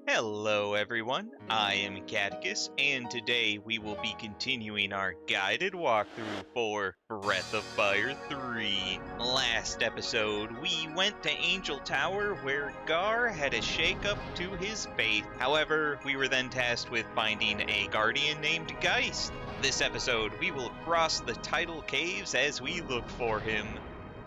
Hello everyone, I am Catechus, and today we will be continuing our guided walkthrough for Breath of Fire 3. Last episode, we went to Angel Tower where Gar had a shake-up to his faith. However, we were then tasked with finding a Guardian named Geist. This episode, we will cross the Tidal Caves as we look for him.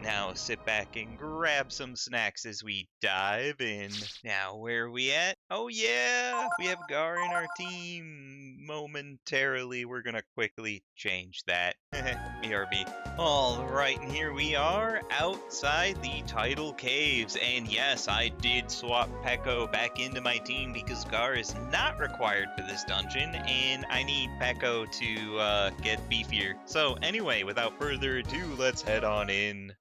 Now sit back and grab some snacks as we dive in. Now, where are we at? Oh yeah, we have Gar in our team. Momentarily, we're gonna quickly change that. BRB. Alright, and here we are outside the Tidal Caves. And yes, I did swap Peko back into my team because Gar is not required for this dungeon, and I need Peko to get beefier. So anyway, without further ado, let's head on in.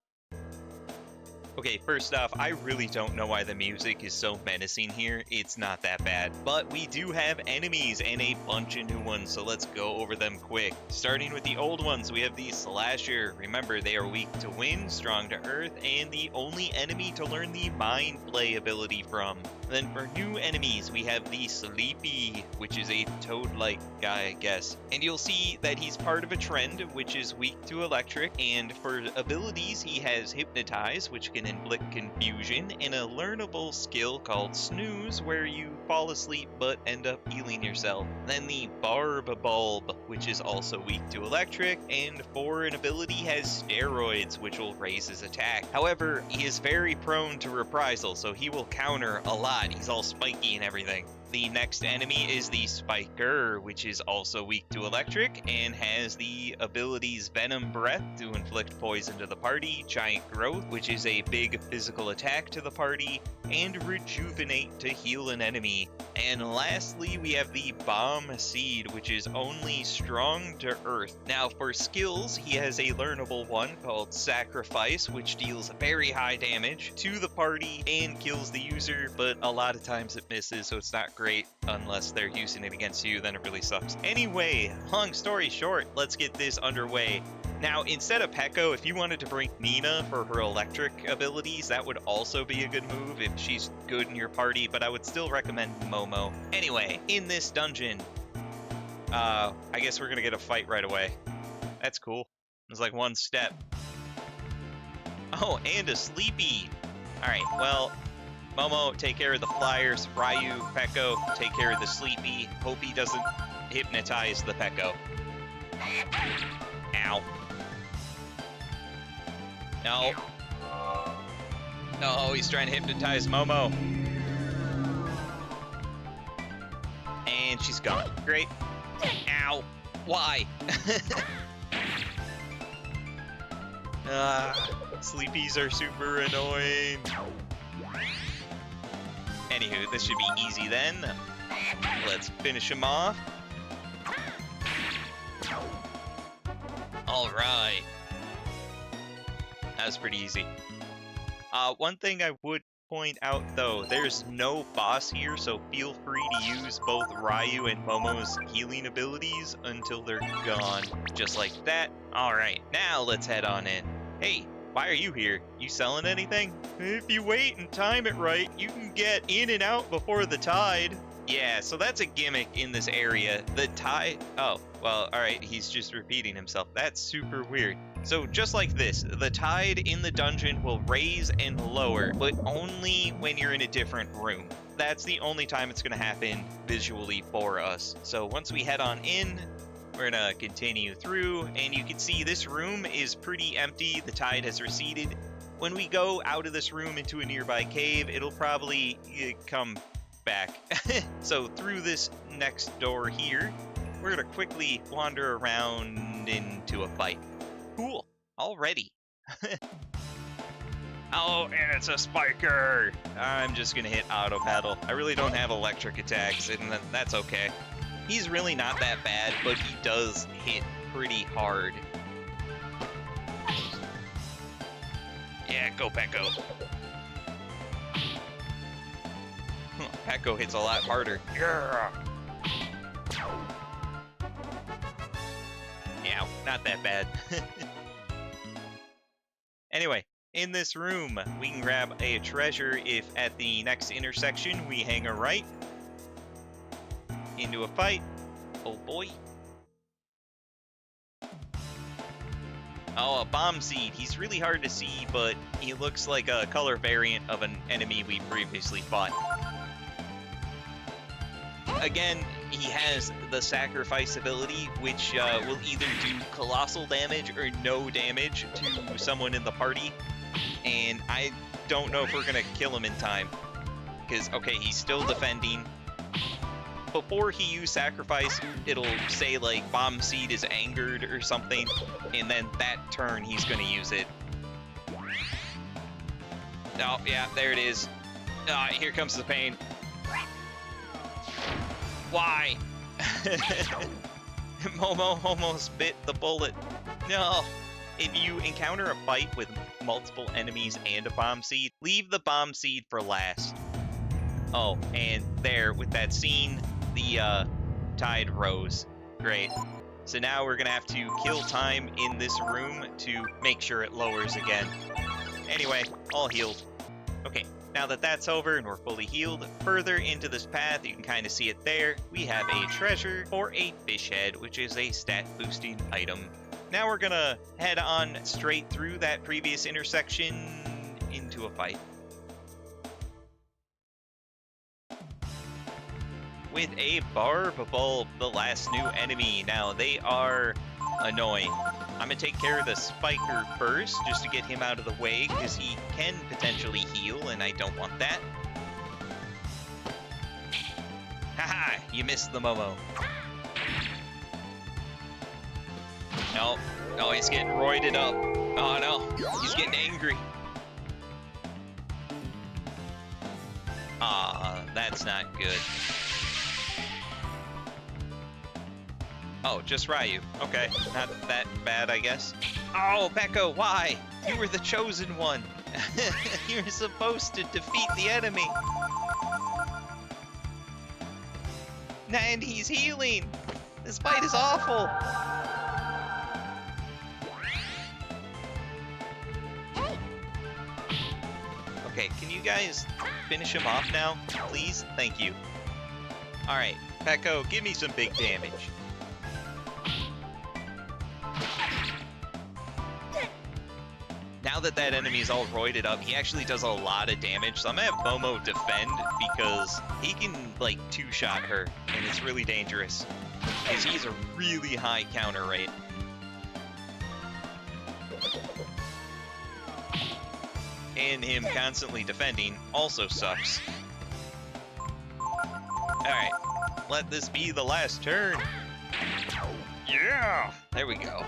Okay, first off, I really don't know why the music is so menacing here. It's not that bad. But we do have enemies and a bunch of new ones, so let's go over them quick. Starting with the old ones, we have the Slasher. Remember, they are weak to wind, strong to earth, and the only enemy to learn the Mind Play ability from. Then for new enemies, we have the Sleepy, which is a toad-like guy, I guess. And you'll see that he's part of a trend, which is weak to electric. And for abilities, he has Hypnotize, which can inflict confusion, and a learnable skill called Snooze, where you fall asleep but end up healing yourself. Then the Barb Bulb, which is also weak to electric, and for an ability has Steroids, which will raise his attack. However, he is very prone to reprisal, so he will counter a lot. He's all spiky and everything. The next enemy is the Spiker, which is also weak to electric and has the abilities Venom Breath to inflict poison to the party, Giant Growth, which is a big physical attack to the party, and Rejuvenate to heal an enemy. And lastly, we have the Bomb Seed, which is only strong to earth. Now for skills, he has a learnable one called Sacrifice, which deals very high damage to the party and kills the user, but a lot of times it misses, so it's not great unless they're using it against you, then it really sucks. Anyway, long story short, let's get this underway. Now, instead of Peko, if you wanted to bring Nina for her electric abilities, that would also be a good move if she's good in your party, but I would still recommend Momo. Anyway, in this dungeon, I guess we're gonna get a fight right away. That's cool. It's like one step. Oh, and a Sleepy. Alright, well, Momo, take care of the flyers. Ryu, Peko, take care of the Sleepy. Hope he doesn't hypnotize the Peko. Ow. No. No, he's trying to hypnotize Momo. And she's gone. Great. Ow. Why? Sleepies are super annoying. Anywho, this should be easy then. Let's finish him off. Alright. That was pretty easy. One thing I would point out though, there's no boss here, so feel free to use both Ryu and Momo's healing abilities until they're gone. Just like that. Alright, now let's head on in. Hey, why are you here? You selling anything? If you wait and time it right, you can get in and out before the tide. Yeah, so that's a gimmick in this area. The tide... Oh, well, alright, he's just repeating himself. That's super weird. So just like this, the tide in the dungeon will raise and lower, but only when you're in a different room. That's the only time it's going to happen visually for us. So once we head on in, we're going to continue through, and you can see this room is pretty empty. The tide has receded. When we go out of this room into a nearby cave, it'll probably come back. So through this next door here, we're gonna quickly wander around into a fight. Cool, already. Oh, and it's a Spiker! I'm just gonna hit auto paddle. I really don't have electric attacks, and that's okay. He's really not that bad, but he does hit pretty hard. Yeah, go Peko. Peko hits a lot harder. Yeah, not that bad. Anyway, in this room, we can grab a treasure if at the next intersection we hang a right. into a fight. Oh boy. Oh, a bomb seed. He's really hard to see, but he looks like a color variant of an enemy we previously fought. Again, he has the sacrifice ability, which will either do colossal damage or no damage to someone in the party. And I don't know if we're going to kill him in time. Because, okay, he's still defending. Before he used sacrifice, it'll say, like, bomb seed is angered or something. And then that turn, he's going to use it. Oh, yeah, there it is. Here comes the pain. Why? Momo almost bit the bullet. No. If you encounter a fight with multiple enemies and a bomb seed, leave the bomb seed for last. Oh, and there, with that scene, the tide rose. Great. So now we're gonna have to kill time in this room to make sure it lowers again. Anyway, all healed. Okay. Now that that's over and we're fully healed, further into this path, you can kind of see it there, we have a treasure for a fish head, which is a stat boosting item. Now we're gonna head on straight through that previous intersection into a fight. With a barb bulb, the last new enemy. Now they are annoying. I'm gonna take care of the spiker first, just to get him out of the way, because he can potentially heal, and I don't want that. Haha, you missed the Momo. No, no, he's getting roided up. Oh no, he's getting angry. That's not good. Oh, just Ryu. Okay, not that bad, I guess. Oh, Peko, why? You were the chosen one. You were supposed to defeat the enemy. And he's healing. This fight is awful. Okay, can you guys finish him off now, please? Thank you. Alright, Peko, give me some big damage. Now that enemy is all roided up, he actually does a lot of damage, so I'm gonna have Momo defend because he can, like, two-shot her, and it's really dangerous. Because he's a really high counter rate. And him constantly defending also sucks. Alright, let this be the last turn. Yeah! There we go.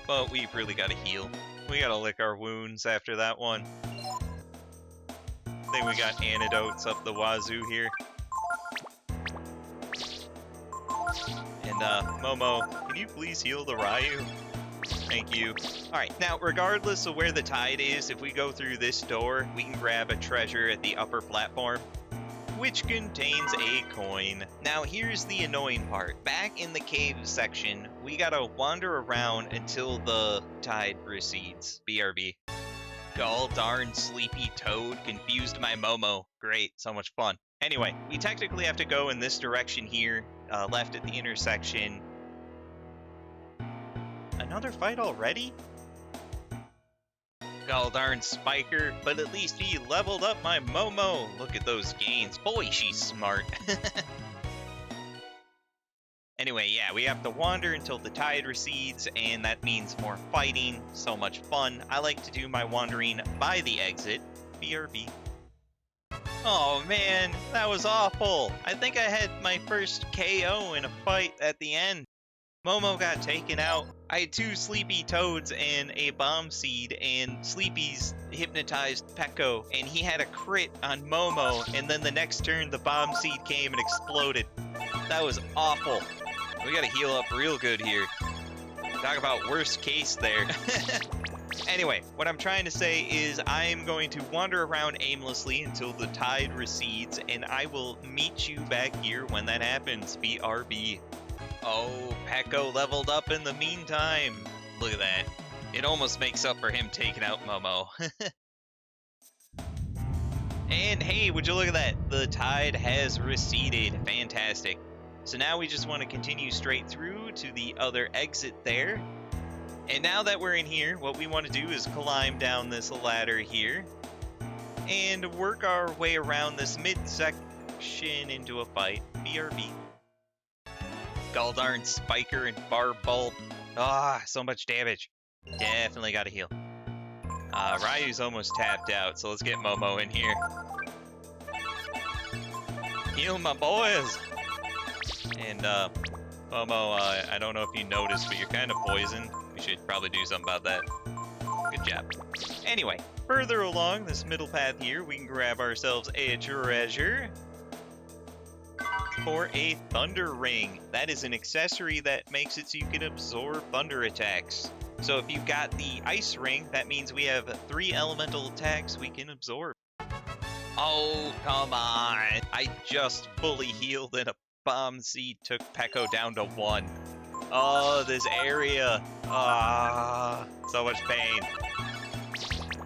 But we've really got to heal. We got to lick our wounds after that one. I think we got antidotes up the wazoo here. And Momo, can you please heal the Ryu? Thank you. Alright, now regardless of where the tide is, if we go through this door, we can grab a treasure at the upper platform, which contains a coin. Now here's the annoying part. Back in the cave section, we gotta wander around until the tide recedes. BRB. Gall darn sleepy toad confused my Momo. Great, so much fun. Anyway, we technically have to go in this direction here, left at the intersection. Another fight already? Gall darn Spiker, but at least he leveled up my Momo. Look at those gains. Boy, she's smart. Anyway, yeah, we have to wander until the tide recedes, and that means more fighting. So much fun. I like to do my wandering by the exit. BRB. Oh man, that was awful. I think I had my first KO in a fight at the end. Momo got taken out. I had 2 sleepy toads and a bomb seed, and Sleepy's hypnotized Peko, and he had a crit on Momo, and then the next turn the bomb seed came and exploded. That was awful. We gotta heal up real good here. Talk about worst case there. Anyway, what I'm trying to say is I'm going to wander around aimlessly until the tide recedes, and I will meet you back here when that happens. BRB. Oh, Peko leveled up in the meantime. Look at that. It almost makes up for him taking out Momo. And hey, would you look at that? The tide has receded. Fantastic. So now we just want to continue straight through to the other exit there. And now that we're in here, what we want to do is climb down this ladder here and work our way around this midsection into a fight. BRB. Galdarn, Spiker, and Barb Bulb. Ah, so much damage. Definitely gotta heal. Ryu's almost tapped out, so let's get Momo in here. Heal my boys! And, Momo, I don't know if you noticed, but you're kind of poisoned. We should probably do something about that. Good job. Anyway, further along this middle path here, we can grab ourselves a treasure for a Thunder Ring. That is an accessory that makes it so you can absorb thunder attacks. So if you've got the Ice Ring, that means we have 3 elemental attacks we can absorb. Oh, come on. I just fully healed and a Bomb Seed took Peko down to 1. Oh, this area. Ah, so much pain.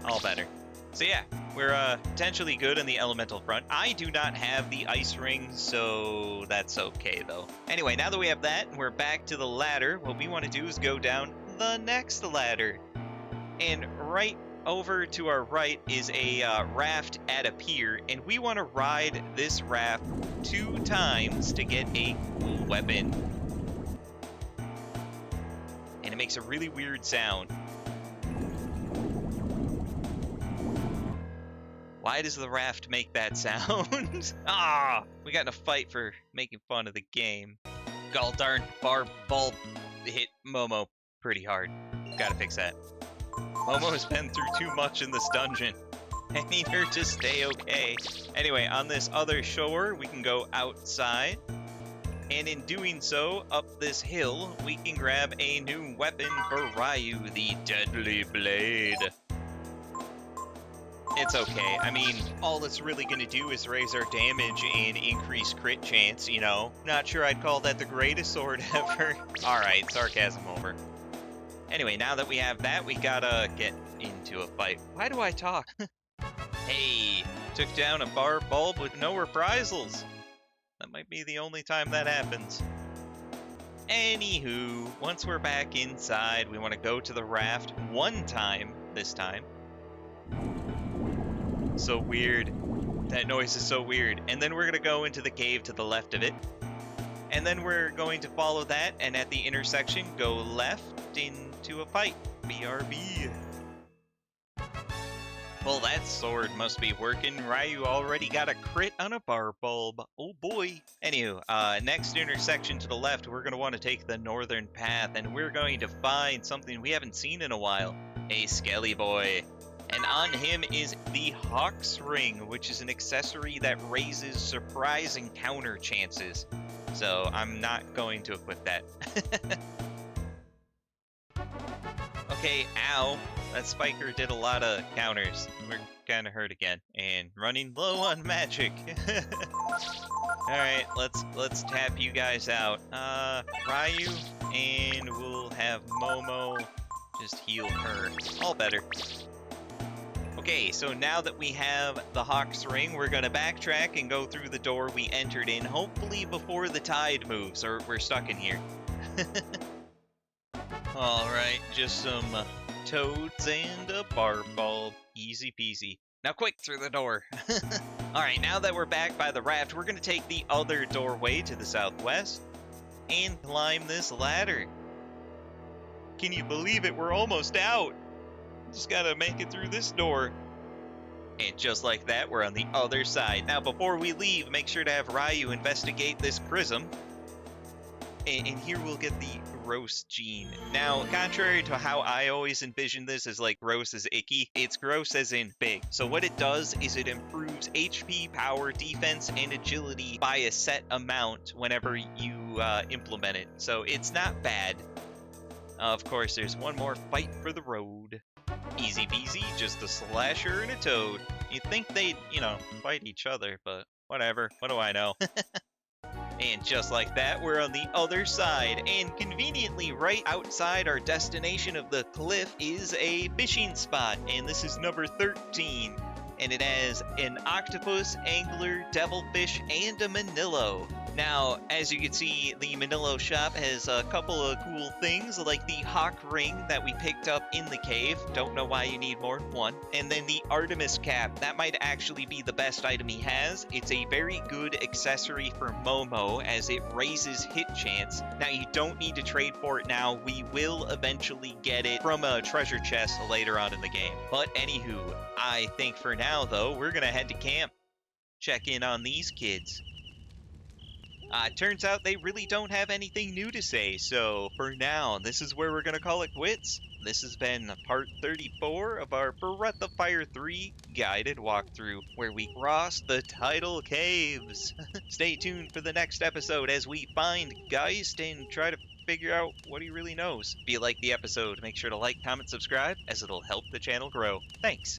All better. So yeah, we're potentially good on the elemental front. I do not have the Ice Ring, so that's okay though. Anyway, now that we have that, we're back to the ladder. What we want to do is go down the next ladder. And right over to our right is a raft at a pier, and we want to ride this raft 2 times to get a cool weapon. And it makes a really weird sound. Why does the raft make that sound? Ah, we got in a fight for making fun of the game. Galdarn Barb Bulb hit Momo pretty hard. Gotta fix that. Momo has been through too much in this dungeon. I need her to stay okay. Anyway, on this other shore, we can go outside. And in doing so, up this hill, we can grab a new weapon for Ryu, the Deadly Blade. It's okay. I mean, all it's really going to do is raise our damage and increase crit chance, you know? Not sure I'd call that the greatest sword ever. Alright, sarcasm over. Anyway, now that we have that, we gotta get into a fight. Why do I talk? Hey, took down a Barb Bulb with no reprisals. That might be the only time that happens. Anywho, once we're back inside, we want to go to the raft 1 time this time. So weird. That noise is so weird. And then we're going to go into the cave to the left of it. And then we're going to follow that, and at the intersection, go left into a fight. BRB. Well, that sword must be working. Ryu already got a crit on a Barb Bulb. Oh boy. Anywho, next intersection to the left, we're going to want to take the northern path, and we're going to find something we haven't seen in a while. A Skelly Boy. And on him is the Hawk's Ring, which is an accessory that raises surprise encounter chances. So I'm not going to equip that. Okay, ow. That Spiker did a lot of counters. We're kind of hurt again. And running low on magic. Alright, let's tap you guys out. Ryu, and we'll have Momo just heal her. All better. Okay, so now that we have the Hawk's Ring, we're going to backtrack and go through the door we entered in, hopefully before the tide moves, or we're stuck in here. Alright, just some toads and a Barb Bulb. Easy peasy. Now quick, through the door. Alright, now that we're back by the raft, we're going to take the other doorway to the southwest and climb this ladder. Can you believe it? We're almost out. Just gotta make it through this door. And just like that, we're on the other side. Now, before we leave, make sure to have Ryu investigate this prism. And here we'll get the gross gene. Now, contrary to how I always envision this as like gross as icky, it's gross as in big. So what it does is it improves HP, power, defense, and agility by a set amount whenever you implement it. So it's not bad. Of course, there's one more fight for the road. Easy peasy, just a slasher and a toad. You'd think they'd, you know, fight each other, but whatever. What do I know? And just like that, we're on the other side. And conveniently, right outside our destination of the cliff is a fishing spot. And this is number 13. and it has an octopus, angler, devilfish, and a manillo. Now, as you can see, the Manillo shop has a couple of cool things, like the hawk ring that we picked up in the cave. Don't know why you need more, one. And then the Artemis cap. That might actually be the best item he has. It's a very good accessory for Momo, as it raises hit chance. Now, you don't need to trade for it now. We will eventually get it from a treasure chest later on in the game. But anywho, I think for now, though, we're going to head to camp. Check in on these kids. Turns out they really don't have anything new to say, so for now, this is where we're going to call it quits. This has been part 34 of our Breath of Fire 3 guided walkthrough, where we cross the Tidal Caves. Stay tuned for the next episode as we find Geist and try to figure out what he really knows. If you like the episode, make sure to like, comment, subscribe, as it'll help the channel grow. Thanks.